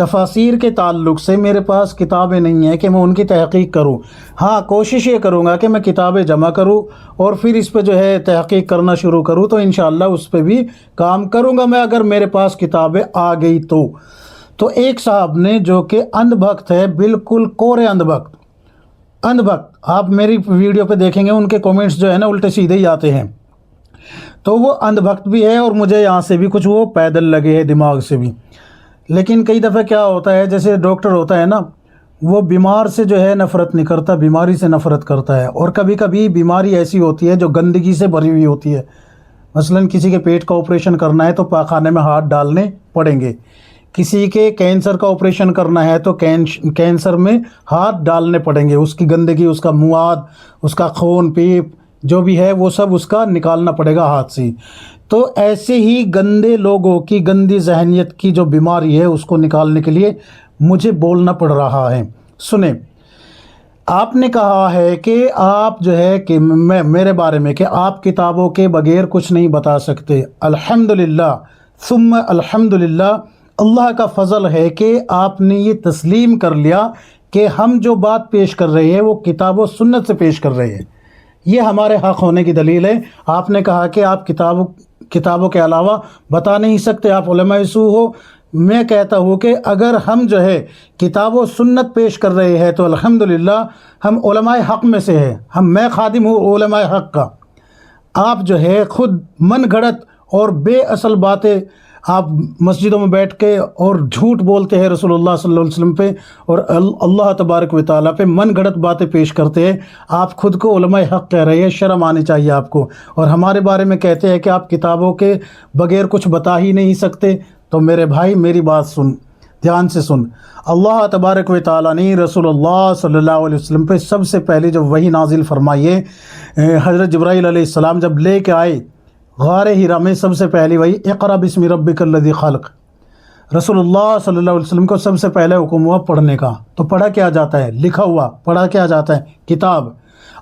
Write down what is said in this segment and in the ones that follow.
تفاسیر کے تعلق سے میرے پاس کتابیں نہیں ہیں کہ میں ان کی تحقیق کروں۔ ہاں کوشش یہ کروں گا کہ میں کتابیں جمع کروں اور پھر اس پہ جو ہے تحقیق کرنا شروع کروں، تو انشاءاللہ اس پہ بھی کام کروں گا میں اگر میرے پاس کتابیں آ گئی تو ایک صاحب نے جو کہ اندھ بھکت ہے، بالکل کورے اندھ بھکت، آپ میری ویڈیو پہ دیکھیں گے ان کے کومنٹس جو ہے نا الٹے سیدھے ہی آتے ہیں، تو وہ اندھ بھکت بھی ہے اور مجھے یہاں سے بھی کچھ وہ پیدل لگے ہیں دماغ سے بھی۔ لیکن کئی دفعہ کیا ہوتا ہے، جیسے ڈاکٹر ہوتا ہے نا، وہ بیمار سے جو ہے نفرت نہیں کرتا، بیماری سے نفرت کرتا ہے، اور کبھی کبھی بیماری ایسی ہوتی ہے جو گندگی سے بھری ہوئی ہوتی ہے۔ مثلا کسی کے پیٹ کا آپریشن کرنا ہے تو پاخانے میں ہاتھ ڈالنے پڑیں گے، کسی کے کینسر کا آپریشن کرنا ہے تو کینسر میں ہاتھ ڈالنے پڑیں گے، اس کی گندگی، اس کا مواد، اس کا خون پیپ جو بھی ہے وہ سب اس کا نکالنا پڑے گا ہاتھ سے۔ تو ایسے ہی گندے لوگوں کی گندی ذہنیت کی جو بیماری ہے اس کو نکالنے کے لیے مجھے بولنا پڑ رہا ہے۔ سنیں، آپ نے کہا ہے کہ آپ جو ہے کہ میرے بارے میں کہ آپ کتابوں کے بغیر کچھ نہیں بتا سکتے۔ الحمدللہ ثم الحمدللہ، اللہ کا فضل ہے کہ آپ نے یہ تسلیم کر لیا کہ ہم جو بات پیش کر رہے ہیں وہ کتاب و سنت سے پیش کر رہے ہیں۔ یہ ہمارے حق ہونے کی دلیل ہے۔ آپ نے کہا کہ آپ کتابوں کے علاوہ بتا نہیں سکتے، آپ علماء سو ہو۔ میں کہتا ہوں کہ اگر ہم جو ہے کتاب و سنت پیش کر رہے ہیں تو الحمدللہ ہم علماء حق میں سے ہیں، میں خادم ہوں علماء حق کا۔ آپ جو ہے خود من گھڑت اور بے اصل باتیں آپ مسجدوں میں بیٹھ کے اور جھوٹ بولتے ہیں رسول اللہ صلی اللہ علیہ وسلم پہ اور اللہ تبارک و تعالیٰ پہ من گھڑت باتیں پیش کرتے ہیں۔ آپ خود کو علماء حق کہہ رہے ہیں، شرم آنی چاہیے آپ کو، اور ہمارے بارے میں کہتے ہیں کہ آپ کتابوں کے بغیر کچھ بتا ہی نہیں سکتے۔ تو میرے بھائی میری بات سن، دھیان سے سن۔ اللہ تبارک و تعالیٰ نے رسول اللہ صلی اللہ علیہ وسلم پہ سب سے پہلے جب وحی نازل فرمائیے، حضرت جبرائیل علیہ السلام جب لے کے آئے غار ہرا میں، سب سے پہلی وہی اقرأ بسم ربک الذی خلق، رسول اللہ صلی اللہ علیہ وسلم کو سب سے پہلے حکم ہوا پڑھنے کا۔ تو پڑھا کیا جاتا ہے؟ لکھا ہوا۔ پڑھا کیا جاتا ہے؟ کتاب۔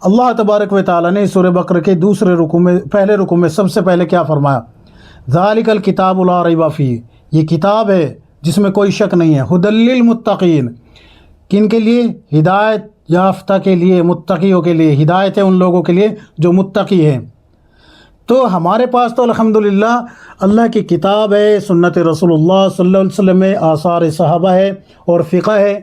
اللہ تبارک و تعالیٰ نے سورہ بقرہ کے دوسرے رکوع میں، پہلے رکوع میں سب سے پہلے کیا فرمایا؟ ذالک الکتاب لا ریب فیہ، یہ کتاب ہے جس میں کوئی شک نہیں ہے، ھدی للمتقین، کن کے لیے؟ ہدایت یافتہ کے لیے، متقیوں کے لیے۔ ہدایت ہے ان لوگوں کے لیے جو متقی ہیں۔ تو ہمارے پاس تو الحمدللہ اللہ کی کتاب ہے، سنت رسول اللہ صلی اللہ علیہ وسلم ہے، آثار صحابہ ہے اور فقہ ہے،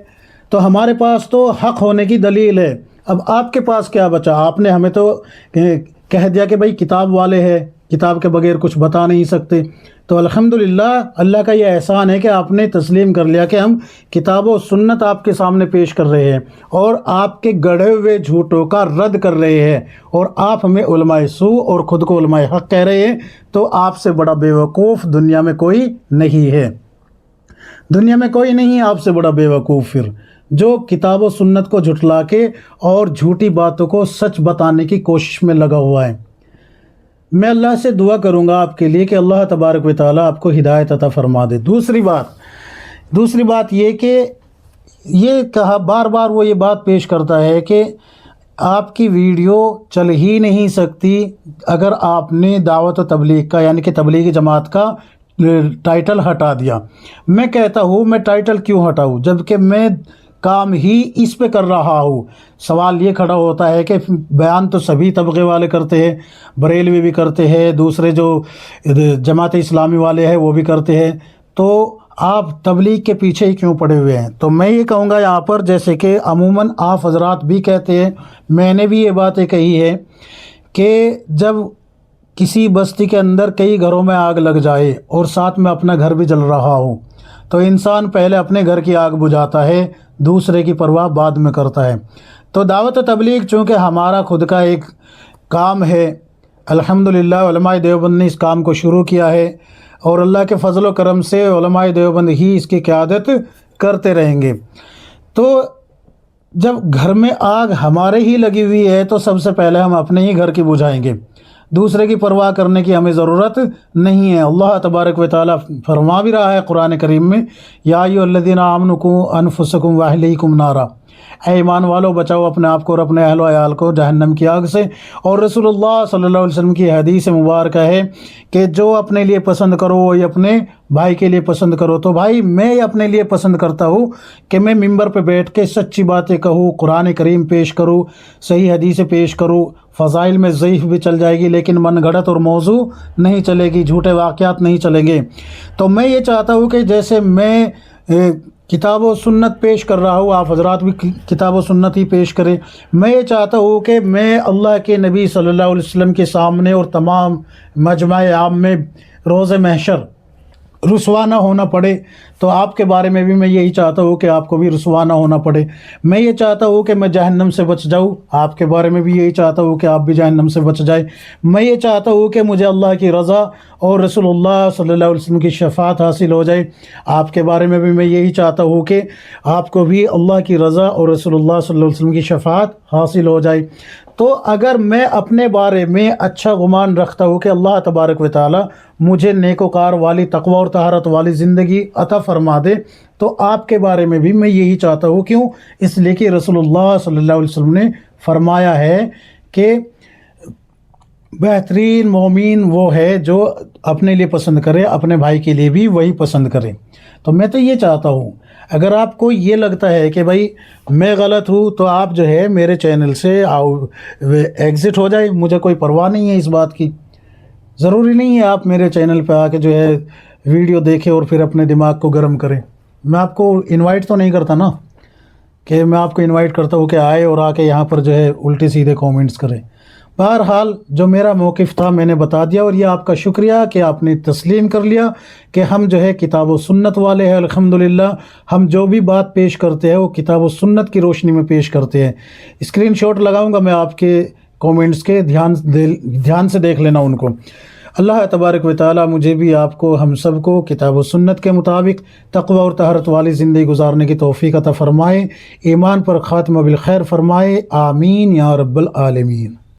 تو ہمارے پاس تو حق ہونے کی دلیل ہے۔ اب آپ کے پاس کیا بچا؟ آپ نے ہمیں تو کہہ دیا کہ بھائی کتاب والے ہیں، کتاب کے بغیر کچھ بتا نہیں سکتے۔ تو الحمدللہ اللہ کا یہ احسان ہے کہ آپ نے تسلیم کر لیا کہ ہم کتاب و سنت آپ کے سامنے پیش کر رہے ہیں اور آپ کے گڑھے ہوئے جھوٹوں کا رد کر رہے ہیں، اور آپ ہمیں علماء سو اور خود کو علماء حق کہہ رہے ہیں۔ تو آپ سے بڑا بیوقوف دنیا میں کوئی نہیں ہے، دنیا میں کوئی نہیں ہے آپ سے بڑا بیوقوف، پھر جو کتاب و سنت کو جھٹلا کے اور جھوٹی باتوں کو سچ بتانے کی کوشش میں لگا ہوا ہے۔ میں اللہ سے دعا کروں گا آپ کے لیے کہ اللہ تبارک و تعالیٰ آپ کو ہدایت عطا فرما دے۔ دوسری بات یہ کہ یہ کہا بار بار وہ یہ بات پیش کرتا ہے کہ آپ کی ویڈیو چل ہی نہیں سکتی اگر آپ نے دعوت و تبلیغ کا یعنی کہ تبلیغی جماعت کا ٹائٹل ہٹا دیا۔ میں کہتا ہوں میں ٹائٹل کیوں ہٹاؤں جبکہ میں کام ہی اس پہ کر رہا ہوں۔ سوال یہ کھڑا ہوتا ہے کہ بیان تو سبھی طبقے والے کرتے ہیں، بریلوی بھی کرتے ہیں، دوسرے جو جماعت اسلامی والے ہیں وہ بھی کرتے ہیں، تو آپ تبلیغ کے پیچھے ہی کیوں پڑے ہوئے ہیں؟ تو میں یہ کہوں گا یہاں پر، جیسے کہ عموماً آپ حضرات بھی کہتے ہیں، میں نے بھی یہ باتیں کہی ہے کہ جب کسی بستی کے اندر کئی گھروں میں آگ لگ جائے اور ساتھ میں اپنا گھر بھی جل رہا ہو تو انسان پہلے اپنے گھر کی آگ بجھاتا ہے، دوسرے کی پرواہ بعد میں کرتا ہے۔ تو دعوت و تبلیغ چونکہ ہمارا خود کا ایک کام ہے، الحمدللہ علماء دیوبند نے اس کام کو شروع کیا ہے اور اللہ کے فضل و کرم سے علماء دیوبند ہی اس کی قیادت کرتے رہیں گے۔ تو جب گھر میں آگ ہمارے ہی لگی ہوئی ہے تو سب سے پہلے ہم اپنے ہی گھر کی بجھائیں گے، دوسرے کی پرواہ کرنے کی ہمیں ضرورت نہیں ہے۔ اللہ تبارک و تعالیٰ فرما بھی رہا ہے قرآن کریم میں، یا ایھا الذین آمنوا قوا انفسکم واہلیکم نارا، اے ایمان والو بچاؤ اپنے آپ کو اور اپنے اہل و عیال کو جہنم کی آگ سے۔ اور رسول اللہ صلی اللہ علیہ وسلم کی حدیث مبارکہ ہے کہ جو اپنے لیے پسند کرو وہی اپنے بھائی کے لیے پسند کرو۔ تو بھائی میں اپنے لیے پسند کرتا ہوں کہ میں ممبر پہ بیٹھ کے سچی باتیں کہوں، قرآن کریم پیش کروں، صحیح حدیثیں پیش کروں، فضائل میں ضعیف بھی چل جائے گی لیکن من گھڑت اور موضوع نہیں چلے گی، جھوٹے واقعات نہیں چلیں گے۔ تو میں یہ چاہتا ہوں کہ جیسے میں کتاب و سنت پیش کر رہا ہوں، آپ حضرات بھی کتاب و سنت ہی پیش کریں۔ میں یہ چاہتا ہوں کہ میں اللہ کے نبی صلی اللہ علیہ وسلم کے سامنے اور تمام مجمع عام میں روز محشر رسوا نہ ہونا پڑے، تو آپ کے بارے میں بھی میں یہی چاہتا ہوں کہ آپ کو بھی رسوا نہ ہونا پڑے۔ میں یہ چاہتا ہوں کہ میں جہنم سے بچ جاؤں، آپ کے بارے میں بھی یہی چاہتا ہوں کہ آپ بھی جہنم سے بچ جائیں۔ میں یہ چاہتا ہوں کہ مجھے اللہ کی رضا اور رسول اللہ صلی اللہ علیہ وسلم کی شفاعت حاصل ہو جائے، آپ کے بارے میں بھی میں یہی چاہتا ہوں کہ آپ کو بھی اللہ کی رضا اور رسول اللہ صلی اللہ علیہ وسلم کی شفاعت حاصل ہو جائے۔ تو اگر میں اپنے بارے میں اچھا گمان رکھتا ہوں کہ اللہ تبارک و تعالی مجھے نیکوکار والی تقوی اور طہارت والی زندگی عطا فرما دے، تو آپ کے بارے میں بھی میں یہی چاہتا ہوں۔ کیوں؟ اس لیے کہ رسول اللہ صلی اللہ علیہ وسلم نے فرمایا ہے کہ بہترین مومن وہ ہے جو اپنے لیے پسند کرے، اپنے بھائی کے لیے بھی وہی پسند کرے۔ تو میں تو یہ چاہتا ہوں، اگر آپ کو یہ لگتا ہے کہ بھائی میں غلط ہوں تو آپ جو ہے میرے چینل سے ایگزٹ ہو جائے، مجھے کوئی پرواہ نہیں ہے اس بات کی۔ ضروری نہیں ہے آپ میرے چینل پہ آ کے جو ہے ویڈیو دیکھیں اور پھر اپنے دماغ کو گرم کریں۔ میں آپ کو انوائٹ تو نہیں کرتا نا کہ میں آپ کو انوائٹ کرتا ہوں کہ آئے اور آ کے یہاں پر جو ہے الٹے سیدھے کومنٹس کریں۔ بہرحال جو میرا موقف تھا میں نے بتا دیا، اور یہ آپ کا شکریہ کہ آپ نے تسلیم کر لیا کہ ہم جو ہے کتاب و سنت والے ہیں۔ الحمدللہ ہم جو بھی بات پیش کرتے ہیں وہ کتاب و سنت کی روشنی میں پیش کرتے ہیں۔ اسکرین شاٹ لگاؤں گا میں آپ کے کومنٹس کے، دھیان سے دیکھ لینا ان کو۔ اللہ تبارک و تعالی مجھے بھی آپ کو ہم سب کو کتاب و سنت کے مطابق تقوی اور طہارت والی زندگی گزارنے کی توفیق عطا فرمائے، ایمان پر خاتمہ بالخیر فرمائے، آمین یا رب العالمین۔